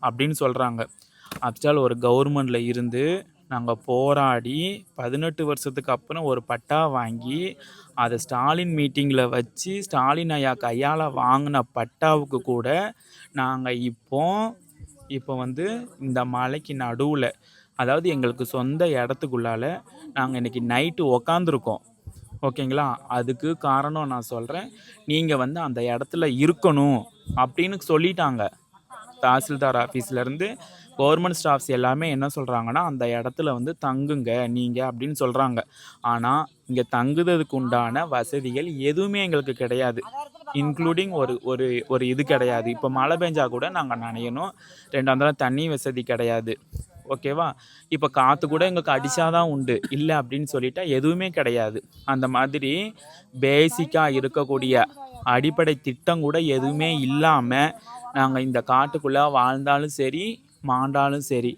அப்படின்னு சொல்கிறாங்க. ஆக்சுவலாக ஒரு கவர்மெண்டில் இருந்து நாங்கள் போராடி 18 வருஷத்துக்கு அப்புறம் ஒரு பட்டா வாங்கி அதை ஸ்டாலின் மீட்டிங்கில் வச்சு ஸ்டாலின் ஐயா கையால் வாங்கின பட்டாவுக்கு கூட நாங்கள் இப்போ இப்போ வந்து இந்த மலைக்கு நடுவில், அதாவது எங்களுக்கு சொந்த இடத்துக்குள்ளால நாங்கள் இன்றைக்கி நைட்டு உக்காந்துருக்கோம். ஓகேங்களா? அதுக்கு காரணம் நான் சொல்கிறேன், நீங்கள் வந்து அந்த இடத்துல இருக்கணும் அப்படின்னு சொல்லிட்டாங்க. தாசில்தார் ஆஃபீஸ்லேருந்து கவர்மெண்ட் ஸ்டாஃப்ஸ் எல்லாமே என்ன சொல்கிறாங்கன்னா, அந்த இடத்துல வந்து தங்குங்க நீங்கள் அப்படின்னு சொல்கிறாங்க. ஆனால் இங்கே தங்குறதுக்கு உண்டான வசதிகள் எதுவுமே எங்களுக்கு கிடையாது. இன்க்ளூடிங் ஒரு ஒரு ஒரு இது கிடையாது. இப்போ மழை பெஞ்சா கூட நாங்கள் நனையணும். 2 தண்ணி வசதி கிடையாது. ஓகேவா? இப்போ காற்று கூட எங்களுக்கு அடித்தாதான் உண்டு, இல்லை அப்படின்னு சொல்லிட்டா எதுவுமே கிடையாது. அந்த மாதிரி பேசிக்காக இருக்கக்கூடிய அடிப்படை திட்டம் கூட எதுவுமே இல்லாமல் நாங்கள் இந்த காட்டுக்குள்ளே வாழ்ந்தாலும் சரி மாண்டாலும் சரி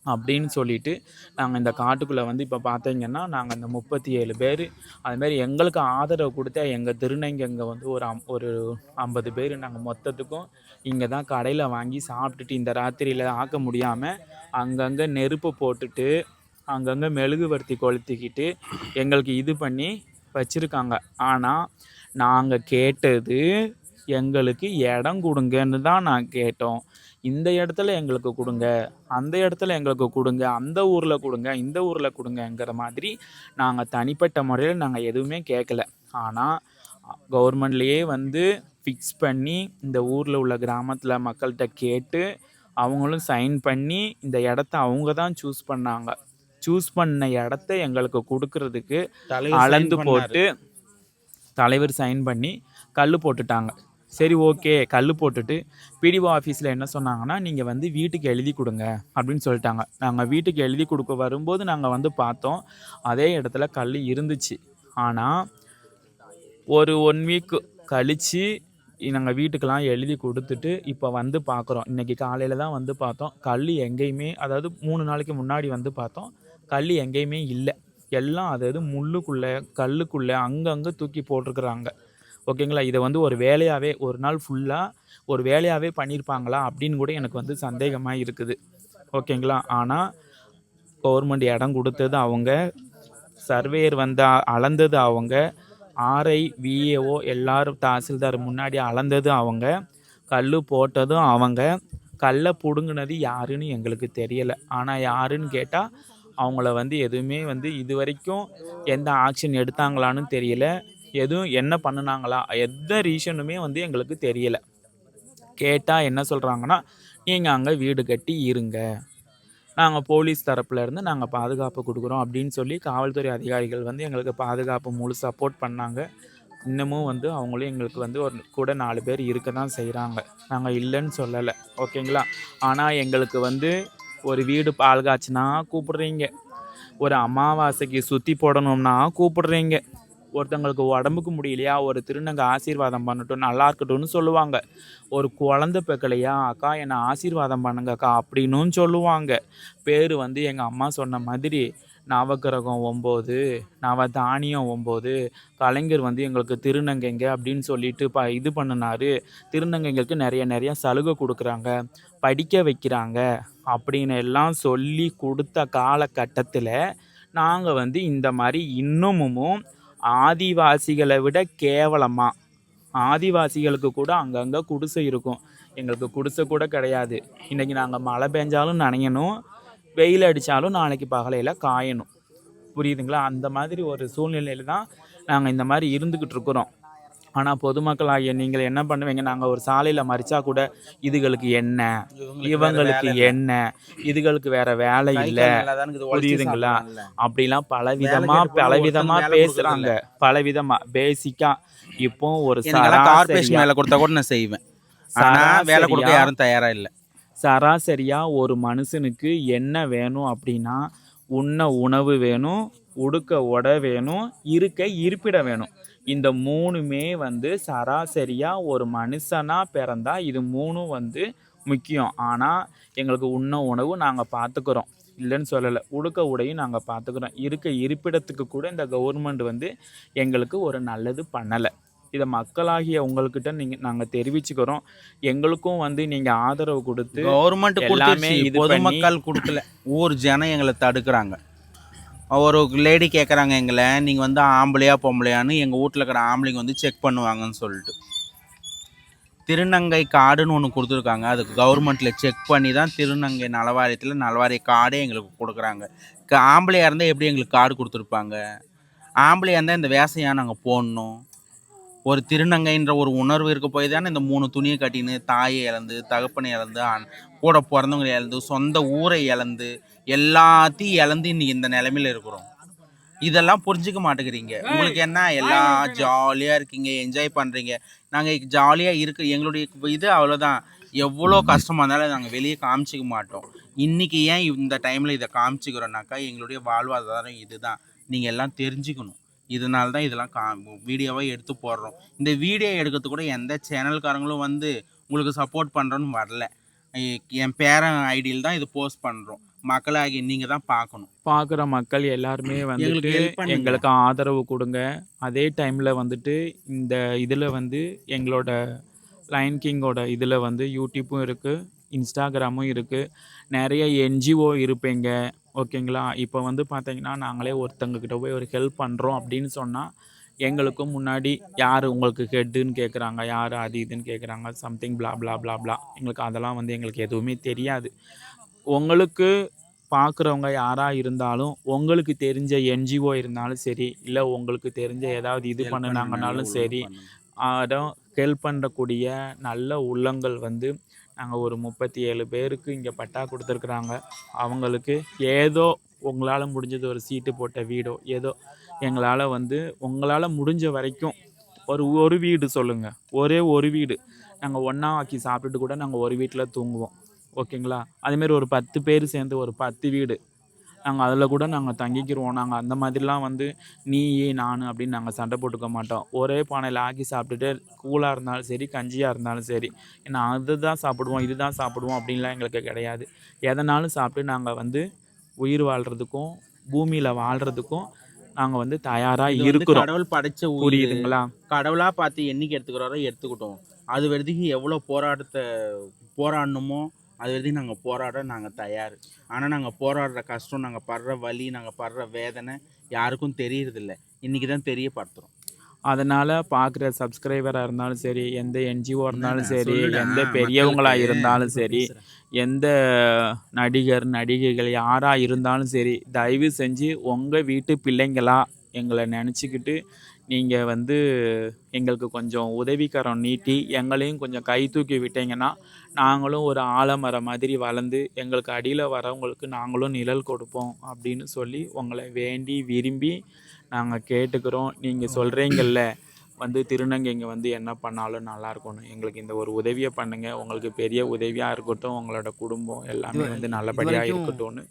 அப்படின்னு சொல்லிட்டு நாங்கள் இந்த காட்டுக்குள்ளே வந்து இப்போ பார்த்தீங்கன்னா நாங்கள் இந்த 37 பேர், அதுமாரி எங்களுக்கு ஆதரவு கொடுத்த எங்கள் திருநங்கைங்க வந்து ஒரு 50 பேர் நாங்கள் மொத்தத்துக்கும் இங்கே தான் கடையில் வாங்கி சாப்பிட்டுட்டு இந்த ராத்திரியில் ஆக்க முடியாமல் அங்கங்கே நெருப்பு போட்டுட்டு அங்கங்கே மெழுகுவர்த்தி கொளுத்திக்கிட்டு எங்களுக்கு இது பண்ணி வச்சுருக்காங்க. ஆனால் நாங்கள் கேட்டது எங்களுக்கு இடம் கொடுங்கன்னு தான் நான் கேட்டோம். இந்த இடத்துல எங்களுக்கு கொடுங்க, அந்த இடத்துல எங்களுக்கு கொடுங்க, அந்த ஊரில் கொடுங்க, இந்த ஊரில் கொடுங்கங்கிற மாதிரி நாங்கள் தனிப்பட்ட முறையில் நாங்கள் எதுவுமே கேட்கல. ஆனால் கவர்மெண்ட்லேயே வந்து ஃபிக்ஸ் பண்ணி இந்த ஊரில் உள்ள கிராமத்தில் மக்கள்கிட்ட கேட்டு அவங்களும் சைன் பண்ணி இந்த இடத்த அவங்க தான் சூஸ் பண்ணாங்க. சூஸ் பண்ண இடத்த எங்களுக்கு கொடுக்கறதுக்கு அளந்து போட்டு தலைவர் சைன் பண்ணி கல் போட்டுட்டாங்க. சரி, ஓகே, கல் போட்டுட்டு பிடிஓ ஆஃபீஸில் என்ன சொன்னாங்கன்னா, நீங்கள் வந்து வீட்டுக்கு எழுதி கொடுங்க அப்படின்னு சொல்லிட்டாங்க. நாங்கள் வீட்டுக்கு எழுதி கொடுக்க வரும்போது நாங்கள் வந்து பார்த்தோம், அதே இடத்துல கல் இருந்துச்சு. ஆனால் ஒரு 1 வீக் கழித்து நாங்கள் வீட்டுக்கெல்லாம் எழுதி கொடுத்துட்டு இப்போ வந்து பார்க்குறோம். இன்றைக்கி காலையில் தான் வந்து பார்த்தோம், கல் எங்கேயுமே, அதாவது 3 நாளைக்கு முன்னாடி வந்து பார்த்தோம், கல் எங்கேயுமே இல்லை. எல்லாம் அதாவது முள்ளுக்குள்ளே கல்லுக்குள்ளே அங்கங்கே தூக்கி போட்டிருக்குறாங்க. ஓகேங்களா? இதை வந்து ஒரு வேலையாகவே ஒரு நாள் ஃபுல்லாக ஒரு வேலையாகவே பண்ணியிருப்பாங்களா அப்படின்னு கூட எனக்கு வந்து சந்தேகமாக இருக்குது. ஓகேங்களா? ஆனால் கவர்மெண்ட் இடம் கொடுத்தது அவங்க, சர்வேயர் வந்து அளந்தது அவங்க, ஆர்ஐ விஏஓ எல்லாரும் தாசில்தார் முன்னாடி அளந்தது அவங்க, கல் போட்டதும் அவங்க, கல்லை பிடுங்கினது யாருன்னு எங்களுக்கு தெரியலை. ஆனால் யாருன்னு கேட்டால் அவங்கள வந்து எதுவுமே வந்து இது வரைக்கும் எந்த ஆக்ஷன் எடுத்தாங்களான்னு தெரியல, எதுவும் என்ன பண்ணினாங்களா எந்த ரீசனுமே வந்து எங்களுக்கு தெரியலை. கேட்டால் என்ன சொல்கிறாங்கன்னா, நீங்கள் அங்கே வீடு கட்டி இருங்க, நாங்கள் போலீஸ் தரப்புலேருந்து நாங்கள் பாதுகாப்பு கொடுக்குறோம் அப்படின்னு சொல்லி காவல்துறை அதிகாரிகள் வந்து எங்களுக்கு பாதுகாப்பு முழு சப்போர்ட் பண்ணாங்க. இன்னமும் வந்து அவங்களும் எங்களுக்கு வந்து ஒரு கூட 4 பேர் இருக்க தான் செய்கிறாங்க. நாங்கள் இல்லைன்னு சொல்லலை. ஓகேங்களா? ஆனால் எங்களுக்கு வந்து ஒரு வீடு பால் காய்ச்சினா கூப்பிடுறீங்க, ஒரு அமாவாசைக்கு சுற்றி போடணும்னா கூப்பிடுறீங்க, ஒருத்தங்களுக்கு உடம்புக்கு முடியலையா ஒரு திருநங்கை ஆசீர்வாதம் பண்ணட்டும் நல்லா இருக்கட்டும்னு சொல்லுவாங்க, ஒரு குழந்தை பெக்கலையா அக்கா என்னை ஆசீர்வாதம் பண்ணுங்கக்கா அப்படின்னு சொல்லுவாங்க. பேர் வந்து எங்கள் அம்மா சொன்ன மாதிரி நவக்கிரகம் 9, நவதானியம் 9, கலைஞர் வந்து எங்களுக்கு திருநங்கைங்க அப்படின்னு சொல்லிட்டு இது பண்ணினார், திருநங்கைங்களுக்கு நிறைய சலுகை கொடுக்குறாங்க, படிக்க வைக்கிறாங்க அப்படின்னு எல்லாம் சொல்லி கொடுத்த காலகட்டத்தில் நாங்கள் வந்து இந்த மாதிரி இன்னமும் ஆதிவாசிகளை விட கேவலமாக, ஆதிவாசிகளுக்கு கூட அங்கங்கே குடிசை இருக்கும், எங்களுக்கு குடிசை கூட கிடையாது. இன்றைக்கி நாங்கள் மழை பெஞ்சாலும் நனையணும், வெயில் அடித்தாலும் நாளைக்கு பகலையில் காயணும். புரியுதுங்களா? அந்த மாதிரி ஒரு சூழ்நிலையில் தான் நாங்கள் இந்த மாதிரி இருந்துக்கிட்டு இருக்கிறோம். ஆனால் பொதுமக்களாகிய நீங்கள் என்ன பண்ணுவீங்க, நாங்கள் ஒரு சாலையில் மறிச்சா கூட இதுகளுக்கு என்ன, இவங்களுக்கு என்ன, இதுகளுக்கு வேற வேலை இல்லை, புரியுதுங்களா? அப்படிலாம் பலவிதமாக பேசுகிறாங்க, பலவிதமாக. பேசிக்காக இப்போ ஒரு கார்பரேஷன் வேலை கொடுத்தா கூட நான் செய்வேன், ஆனால் வேலை கொடுக்க யாரும் தயாராக இல்லை. சராசரியாக ஒரு மனுஷனுக்கு என்ன வேணும் அப்படின்னா, உண்ண உணவு வேணும், உடுக்க உடை வேணும், இருக்க இருப்பிடம் வேணும். இந்த 3மே வந்து சராசரியாக ஒரு மனுஷனாக பிறந்தா இது 3ம் வந்து முக்கியம். ஆனால் எங்களுக்கு உண்ண உணவு நாங்கள் பார்த்துக்குறோம், இல்லைன்னு சொல்லலை, உடுக்க உடையும் நாங்கள் பார்த்துக்குறோம், இருக்க இருப்பிடத்துக்கு கூட இந்த கவர்மெண்ட் வந்து எங்களுக்கு ஒரு நல்லது பண்ணலை. இதை மக்களாகிய உங்கள்கிட்ட நாங்கள் தெரிவிச்சுக்கிறோம். எங்களுக்கும் வந்து நீங்கள் ஆதரவு கொடுத்து கவர்மெண்ட் எல்லாமே பொதுமக்கள் கொடுக்கல, ஊர் ஜனம் எங்களை தடுக்கிறாங்க. ஒரு லேடி கேட்குறாங்க எங்களை, நீங்கள் வந்து ஆம்பளையா பொம்பளையான்னு எங்கள் வீட்டில் இருக்கிற ஆம்பளைங்க வந்து செக் பண்ணுவாங்கன்னு சொல்லிட்டு. திருநங்கை கார்டுன்னு ஒன்று கொடுத்துருக்காங்க. அதுக்கு கவர்மெண்ட்டில் செக் பண்ணி தான் திருநங்கை நலவாரிய கார்டே எங்களுக்கு கொடுக்குறாங்க. ஆம்பளையாக இருந்தால் எப்படி எங்களுக்கு கார்டு கொடுத்துருப்பாங்க? ஆம்பளையாக இருந்தால் இந்த வேஷம் நாங்கள் போடணும்? ஒரு திருநங்கைன்ற ஒரு உணர்வு இருக்க போய் தானே இந்த 3 துணியை கட்டின்னு தாயை இழந்து, தகப்பனை இழந்து, கூட பிறந்தவங்களை இழந்து, சொந்த ஊரை இழந்து, எல்லாத்தையும் இழந்து இன்னைக்கு இந்த நிலைமையில இருக்கிறோம். இதெல்லாம் புரிஞ்சுக்க மாட்டேங்கிறீங்க. உங்களுக்கு என்ன எல்லாம் ஜாலியாக இருக்கீங்க, என்ஜாய் பண்ணுறீங்க. நாங்கள் ஜாலியாக எங்களுடைய இது அவ்வளோதான். எவ்வளோ கஷ்டமாக இருந்தாலும் நாங்கள் வெளியே காமிச்சிக்க மாட்டோம். இன்றைக்கி ஏன் இந்த டைமில் இதை காமிச்சிக்கிறோன்னாக்கா எங்களுடைய வாழ்வாதாரம் இதுதான். நீங்கள் எல்லாம் தெரிஞ்சுக்கணும். இதனால தான் இதெல்லாம் வீடியோவாக எடுத்து போடுறோம். இந்த வீடியோ எடுக்கிறதுக்கு கூட எந்த சேனல்காரங்களும் வந்து உங்களுக்கு சப்போர்ட் பண்ணுறோன்னு வரல. என் பேரன் ஐடியில் தான் இது போஸ்ட் பண்ணுறோம். மக்களாகி நீங்கள் தான் பார்க்கணும். பார்க்குற மக்கள் எல்லாருமே வந்துட்டு எங்களுக்கு ஆதரவு கொடுங்க. அதே டைமில் வந்துட்டு இந்த இதில் வந்து எங்களோட லைன் கிங்கோட இதில் வந்து யூடியூப்பும் இருக்குது, இன்ஸ்டாகிராமும் இருக்குது, நிறைய என்ஜிஓ இருப்பீங்க. ஓகேங்களா? இப்போ வந்து பார்த்தீங்கன்னா நாங்களே ஒருத்தங்கக்கிட்ட போய் ஒரு ஹெல்ப் பண்ணுறோம் அப்படின்னு சொன்னால் எங்களுக்கும் முன்னாடி யார் உங்களுக்கு ஹெட்டுன்னு கேட்குறாங்க, யார் அது இதுன்னு கேட்குறாங்க, சம்திங் பிளா பிளா பிளா பிளா. எங்களுக்கு அதெல்லாம் வந்து எங்களுக்கு எதுவுமே தெரியாது. உங்களுக்கு பார்க்குறவங்க யாராக இருந்தாலும் உங்களுக்கு தெரிஞ்ச என்ஜிஓ இருந்தாலும் சரி, இல்லை உங்களுக்கு தெரிஞ்ச ஏதாவது இது பண்ணினாங்கனாலும் சரி, அதை ஹெல்ப் பண்ணக்கூடிய நல்ல உள்ளங்கள் வந்து நாங்கள் ஒரு 37 பேருக்கு இங்கே பட்டா கொடுத்துருக்குறாங்க. அவங்களுக்கு ஏதோ உங்களால் முடிஞ்சது ஒரு சீட்டு போட்ட வீடோ ஏதோ எங்களால் வந்து உங்களால் முடிஞ்ச வரைக்கும் ஒரு வீடு சொல்லுங்கள், ஒரே ஒரு வீடு நாங்கள் ஒன்றா ஆக்கி சாப்பிட்டுட்டு கூட நாங்கள் ஒரு வீட்டில் தூங்குவோம். ஓகேங்களா? அதேமாரி ஒரு 10 பேர் சேர்ந்து ஒரு 10 வீடு நாங்கள் அதில் கூட நாங்கள் தங்கிக்கிடுவோம். நாங்கள் அந்த மாதிரிலாம் வந்து நீ நான் அப்படின்னு நாங்கள் சண்டை போட்டுக்க மாட்டோம். ஒரே பானையில் ஆக்கி சாப்பிட்டுட்டு கூழாக இருந்தாலும் சரி, கஞ்சியாக இருந்தாலும் சரி, ஏன்னா அது தான் சாப்பிடுவோம், இது தான் சாப்பிடுவோம் அப்படின்லாம் எங்களுக்கு கிடையாது. எதனாலும் சாப்பிட்டு நாங்கள் வந்து உயிர் வாழ்கிறதுக்கும் பூமியில் வாழ்கிறதுக்கும் நாங்கள் வந்து தயாராக இருக்கிறோம். கடவுள் படைச்ச புரியுதுங்களா? கடவுளாக பார்த்து என்னைக்கு எடுத்துக்கிறாரோ எடுத்துக்கிட்டோம். அது வரைக்கும் எவ்வளோ போராடணுமோ அது வரைக்கும் நாங்கள் போராட நாங்கள் தயார். ஆனால் நாங்கள் போராடுற கஷ்டம், நாங்கள் படுற வலி, நாங்கள் படுற வேதனை யாருக்கும் தெரியறதில்ல. இன்றைக்கி தான் தெரியப்படுத்துகிறோம். அதனால் பார்க்குற சப்ஸ்கிரைபராக இருந்தாலும் சரி, எந்த என்ஜிஓ இருந்தாலும் சரி, எந்த பெரியவங்களாக இருந்தாலும் சரி, எந்த நடிகர் நடிகைகள் யாராக இருந்தாலும் சரி, தயவு செஞ்சு உங்கள் வீட்டு பிள்ளைங்களா எங்களை நினச்சிக்கிட்டு நீங்கள் வந்து எங்களுக்கு கொஞ்சம் உதவிக்கரம் நீட்டி எங்களையும் கொஞ்சம் கை தூக்கி விட்டீங்கன்னா நாங்களும் ஒரு ஆலமரம் மாதிரி வளர்ந்து எங்களுக்கு அடியில் வரவங்களுக்கு நாங்களும் நிழல் கொடுப்போம் அப்படின்னு சொல்லி உங்களை வேண்டி விரும்பி நாங்கள் கேட்டுக்கிறோம். நீங்கள் சொல்கிறீங்கல்ல வந்து திருநங்கைங்க வந்து என்ன பண்ணாலும் நல்லாயிருக்கும்னு, எங்களுக்கு இந்த ஒரு உதவியை பண்ணுங்கள். உங்களுக்கு பெரிய உதவியாக இருக்கட்டும், உங்களோட குடும்பம் எல்லாமே வந்து நல்லபடியாக இருக்கட்டும்னு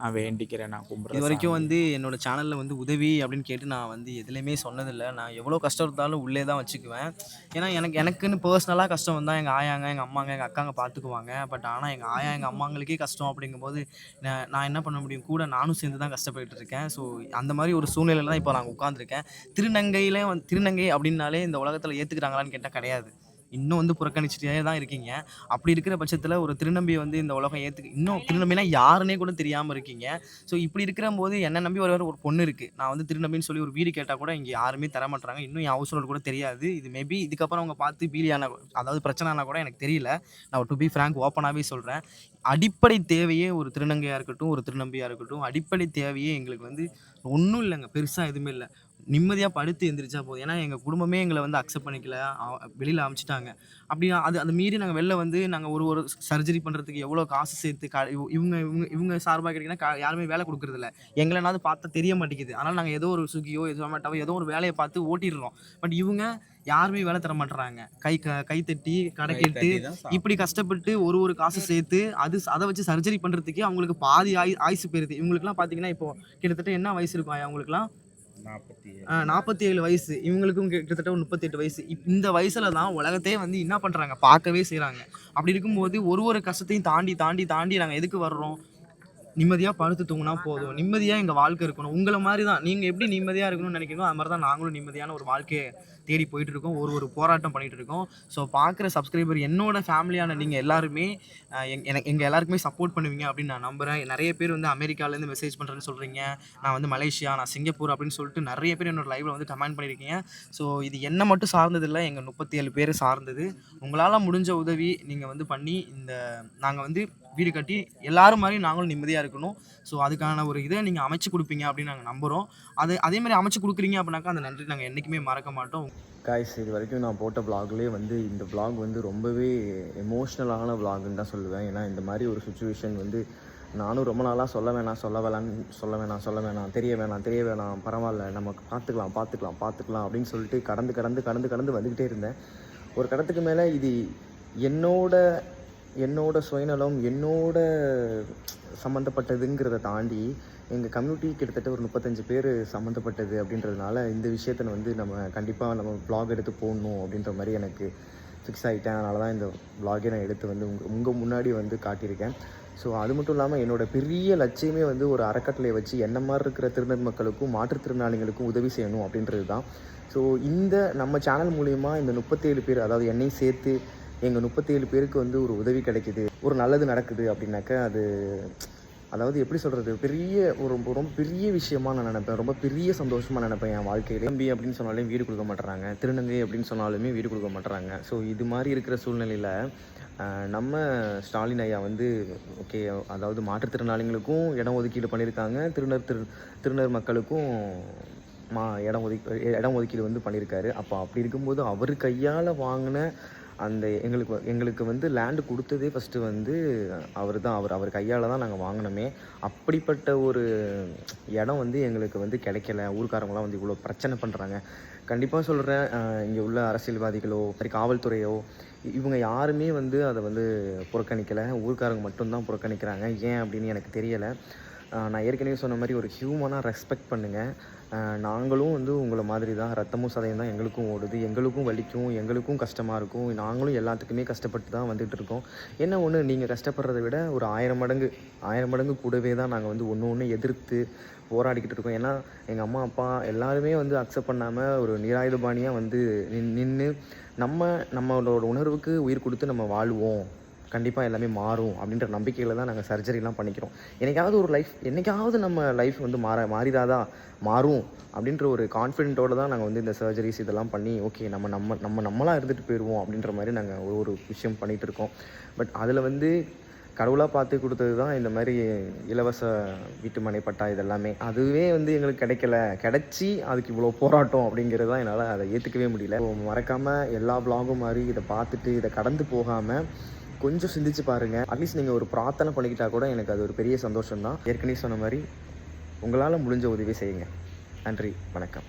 நான் வேண்டிக்கிறேன். நான் கும்பிட்றேன். இது வரைக்கும் வந்து என்னோட சேனலில் வந்து உதவி அப்படின்னு கேட்டு நான் வந்து எதுலேயுமே சொன்னதில்லை. நான் எவ்வளோ கஷ்டம் இருந்தாலும் உள்ளே தான் வச்சுக்குவேன். ஏன்னா எனக்குன்னு பர்சனலாக கஷ்டம் வந்தால் எங்கள் ஆயாங்க, எங்கள் அம்மாங்க, எங்கள் அக்காங்க பார்த்துக்குவாங்க. பட் ஆனால் எங்கள் ஆயா, எங்கள் அம்மாங்களுக்கே கஷ்டம் அப்படிங்கும்போது நான் என்ன பண்ண முடியும்? கூட நானும் சேர்ந்து தான் கஷ்டப்பட்டு இருக்கேன். ஸோ அந்த மாதிரி ஒரு சூழ்நிலையில் தான் இப்போ நாங்கள் உட்காந்துருக்கேன். திருநங்கை அப்படின்னாலே இந்த உலகத்தில் ஏற்றுக்கிறாங்களான்னு கேட்டால் கிடையாது. இன்னும் வந்து புறக்கணிச்சுட்டே தான் இருக்கீங்க. அப்படி இருக்கிற பட்சத்தில் ஒரு திருநம்பியை வந்து இந்த உலகம் இன்னும் திருநம்பினா யாருன்னே கூட தெரியாமல் இருக்கீங்க. ஸோ இப்படி இருக்கிற போது என்னை நம்பி ஒரு பொண்ணு இருக்குது. நான் வந்து திருநம்பின்னு சொல்லி ஒரு வீடு கேட்டால் கூட இங்கே யாருமே தரமாட்டுறாங்க. இன்னும் என் ஹவுஸ் ஓனர் கூட தெரியாது. இது மேபி இதுக்கப்புறம் அவங்க பார்த்து பீலியான அதாவது பிரச்சனை ஆனால் கூட எனக்கு தெரியல. நான் டு பி ஃப்ராங்க் ஓப்பனாகவே சொல்கிறேன். அடிப்படை தேவையே ஒரு திருநங்கையாக இருக்கட்டும், ஒரு திருநம்பியாக இருக்கட்டும், அடிப்படை தேவையே எங்களுக்கு வந்து ஒன்றும் இல்லைங்க. பெருசாக எதுவுமே இல்லை. நிம்மதியாக படுத்து எந்திரிச்சா போதும். ஏன்னா எங்கள் குடும்பமே எங்களை வந்து அக்செப்ட் பண்ணிக்கல, வெளியில் அனுப்பிச்சிட்டாங்க. அப்படி அதை மீறி நாங்கள் வெளில வந்து நாங்கள் ஒரு சர்ஜரி பண்ணுறதுக்கு எவ்வளோ காசு சேர்த்து இவங்க சார்பாக கிடைக்கினா யாருமே வேலை கொடுக்குறதில்ல. எங்களைனாவது பார்த்தா தெரிய மாட்டேங்குது. அதனால் நாங்கள் ஏதோ ஒரு ஸ்விக்கியோ ஜொமேட்டோவோ ஏதோ ஒரு வேலையை பார்த்து ஓட்டிடுறோம். பட் இவங்க யாருமே வேலை தர மாட்டுறாங்க. கை தட்டி கடை கேட்டு இப்படி கஷ்டப்பட்டு ஒரு காசு சேர்த்து அதை வச்சு சர்ஜரி பண்ணுறதுக்கே அவங்களுக்கு பாதி ஆயுசு போயிருது. இவங்களுக்குலாம் பார்த்தீங்கன்னா இப்போ கிட்டத்தட்ட என்ன வயசு இருக்கும் அவங்களுக்குலாம்? 47 வயசு. இவங்களுக்கும் கிட்டத்தட்ட 38 வயசு. இந்த வயசுல தான் உலகத்தையே வந்து என்ன பண்றாங்க பார்க்கவே செய்கிறாங்க. அப்படி இருக்கும்போது ஒரு கஷ்டத்தையும் தாண்டி நாங்கள் எதுக்கு வர்றோம்? நிம்மதியாக படுத்து தூங்கினா போதும், நிம்மதியாக எங்கள் வாழ்க்கை இருக்கணும். உங்களை மாதிரி தான் நீங்கள் எப்படி நிம்மதியாக இருக்கணும்னு நினைக்கிறீங்களோ அது மாதிரி தான் நாங்களும் நிம்மதியான ஒரு வாழ்க்கையை தேடி போயிட்டுருக்கோம், ஒரு போராட்டம் பண்ணிகிட்டு இருக்கோம். ஸோ பார்க்குற சப்ஸ்கிரைபர் என்னோட ஃபேமிலியான நீங்கள் எல்லாருமே எங்கள் எல்லாருக்குமே சப்போர்ட் பண்ணுவீங்க அப்படின்னு நான் நம்புகிறேன். நிறைய பேர் வந்து அமெரிக்காவிலேருந்து மெசேஜ் பண்ணுறேன்னு சொல்கிறீங்க, நான் வந்து மலேசியா, நான் சிங்கப்பூர் அப்படின்னு சொல்லிட்டு நிறைய பேர் என்னோட லைவில் வந்து கமெண்ட் பண்ணியிருக்கீங்க. ஸோ இது என்னை மட்டும் சார்ந்ததில்லை, எங்கள் 37 பேர் சார்ந்தது. உங்களால் முடிஞ்ச உதவி நீங்கள் வந்து பண்ணி நாங்கள் வந்து வீடு கட்டி எல்லாரும் மாதிரி நாங்களும் நிம்மதியாக இருக்கணும். ஸோ அதுக்கான ஒரு இதை நீங்கள் அமைச்சு கொடுப்பீங்க அப்படின்னு நாங்கள் நம்புகிறோம். அதே மாதிரி அமைச்சு கொடுக்குறீங்க அப்படின்னாக்கா அந்த நன்றி நாங்கள் என்றைக்குமே மறக்க மாட்டோம். காய்ஸ், இது வரைக்கும் நான் போட்ட வ்ளாக்லேயே வந்து இந்த வ்ளாக் வந்து ரொம்பவே எமோஷ்னலான வ்ளாக்னு தான் சொல்லுவேன். ஏன்னா இந்த மாதிரி ஒரு சுச்சுவேஷன் வந்து நானும் ரொம்ப நாளாக சொல்ல வேணாம், தெரிய வேணாம், பரவாயில்ல, நமக்கு பார்த்துக்கலாம் அப்படின்னு சொல்லிட்டு கடந்து வந்துக்கிட்டே இருந்தேன். ஒரு கடத்துக்கு மேலே இது என்னோட சுயநலம், என்னோட சம்மந்தப்பட்டதுங்கிறத தாண்டி எங்கள் கம்யூனிட்டி கிட்டத்தட்ட ஒரு 35 பேர் சம்மந்தப்பட்டது அப்படின்றதுனால இந்த விஷயத்தை வந்து நம்ம கண்டிப்பாக நம்ம வ்ளாக் எடுத்து போடணும் அப்படின்ற மாதிரி எனக்கு ஃபிக்ஸ் ஆகிட்டேன். அதனால தான் இந்த வ்ளாகை நான் எடுத்து வந்து உங்கள் முன்னாடி வந்து காட்டியிருக்கேன். ஸோ அது மட்டும் இல்லாமல் என்னோடய பெரிய லட்சியமே வந்து ஒரு அறக்கட்டளையை வச்சு என்ன மாதிரி இருக்கிற திருநர் மக்களுக்கும் மாற்றுத்திறனாளிகளுக்கும் உதவி செய்யணும் அப்படின்றது தான். ஸோ இந்த நம்ம சேனல் மூலிமா இந்த 37 பேர், அதாவது என்னையும் சேர்த்து எங்கள் 37 பேருக்கு வந்து ஒரு உதவி கிடைக்குது, ஒரு நல்லது நடக்குது அப்படின்னாக்கா அது அதாவது எப்படி சொல்கிறது, ரொம்ப பெரிய விஷயமா நான் நினைப்பேன், ரொம்ப பெரிய சந்தோஷமாக நினைப்பேன் என் வாழ்க்கையிலே. தம்பி அப்படின்னு சொன்னாலும் வீடு கொடுக்க மாட்டுறாங்க, திருநங்கை அப்படின்னு சொன்னாலுமே வீடு கொடுக்க மாட்டுறாங்க. ஸோ இது மாதிரி இருக்கிற சூழ்நிலையில் நம்ம ஸ்டாலின் ஐயா வந்து ஓகே, அதாவது மாற்றுத்திறனாளிகளுக்கும் இடம் ஒதுக்கீடு பண்ணியிருக்காங்க, திருநர் மக்களுக்கும் இடம் ஒதுக்கீடு வந்து பண்ணியிருக்காரு. அப்போ அப்படி இருக்கும்போது அவர் கையால் வாங்கின அந்த எங்களுக்கு வந்து லேண்டு கொடுத்ததே ஃபஸ்ட்டு வந்து அவர் கையால் தான் நாங்கள் வாங்கினோமே. அப்படிப்பட்ட ஒரு இடம் வந்து எங்களுக்கு வந்து கிடைக்கல. ஊர்க்காரங்களாம் வந்து இவ்வளோ பிரச்சனை பண்ணுறாங்க. கண்டிப்பாக சொல்கிறேன், இங்கே உள்ள அரசியல்வாதிகளோ சரி காவல்துறையோ இவங்க யாருமே வந்து அதை வந்து புறக்கணிக்கலை, ஊர்க்காரங்க மட்டும்தான் புறக்கணிக்கிறாங்க. ஏன் அப்படின்னு எனக்கு தெரியலை. நான் ஏற்கனவே சொன்ன மாதிரி ஒரு ஹியூமனாக ரெஸ்பெக்ட் பண்ணுங்கள். நாங்களும் வந்து உங்களை மாதிரி தான், ரத்தமும் சதையும் தான் எங்களுக்கும் ஓடுது, எங்களுக்கும் வலிக்கும், எங்களுக்கும் கஷ்டமாக இருக்கும். நாங்களும் எல்லாத்துக்குமே கஷ்டப்பட்டு தான் வந்துகிட்டு இருக்கோம். என்ன ஒன்று, நீங்கள் கஷ்டப்படுறத விட ஒரு 1000 மடங்கு கூடவே தான் நாங்கள் வந்து ஒன்று எதிர்த்து போராடிக்கிட்டு இருக்கோம். ஏன்னா எங்கள் அம்மா அப்பா எல்லாருமே வந்து அக்செப்ட் பண்ணாமல் ஒரு நிராயுதபாணியாக வந்து நின்று நம்மளோட உணர்வுக்கு உயிர் கொடுத்து நம்ம வாழ்வோம், கண்டிப்பாக எல்லாமே மாறும் அப்படின்ற நம்பிக்கையில் தான் நாங்கள் சர்ஜரிலாம் பண்ணிக்கிறோம். என்னைக்காவது நம்ம லைஃப் வந்து மாறும் அப்படின்ற ஒரு கான்ஃபிடென்ட்டோடு தான் நாங்கள் வந்து இந்த சர்ஜரிஸ் இதெல்லாம் பண்ணி ஓகே நம்மளாக இருந்துட்டு போயிடுவோம் அப்படின்ற மாதிரி நாங்கள் ஒரு விஷயம் பண்ணிகிட்டு இருக்கோம். பட் அதில் வந்து கடவுளாக பார்த்து கொடுத்தது தான் இந்த மாதிரி இலவச வீட்டுமனை பட்டா இதெல்லாமே. அதுவே வந்து எங்களுக்கு கிடைச்சி அதுக்கு இவ்வளோ போராட்டம் அப்படிங்கிறது தான் என்னால் அதை ஏற்றுக்கவே முடியல. மறக்காமல் எல்லா வ்ளாகும் மாதிரி இதை பார்த்துட்டு இதை கடந்து போகாமல் கொஞ்சம் சிந்திச்சு பாருங்கள். அட்லீஸ்ட் நீங்கள் ஒரு பிரார்த்தனை பண்ணிக்கிட்டா கூட எனக்கு அது ஒரு பெரிய சந்தோஷம் தான். ஏற்கனவே சொன்ன மாதிரி உங்களால் முடிஞ்ச உதவி செய்யுங்க. நன்றி, வணக்கம்.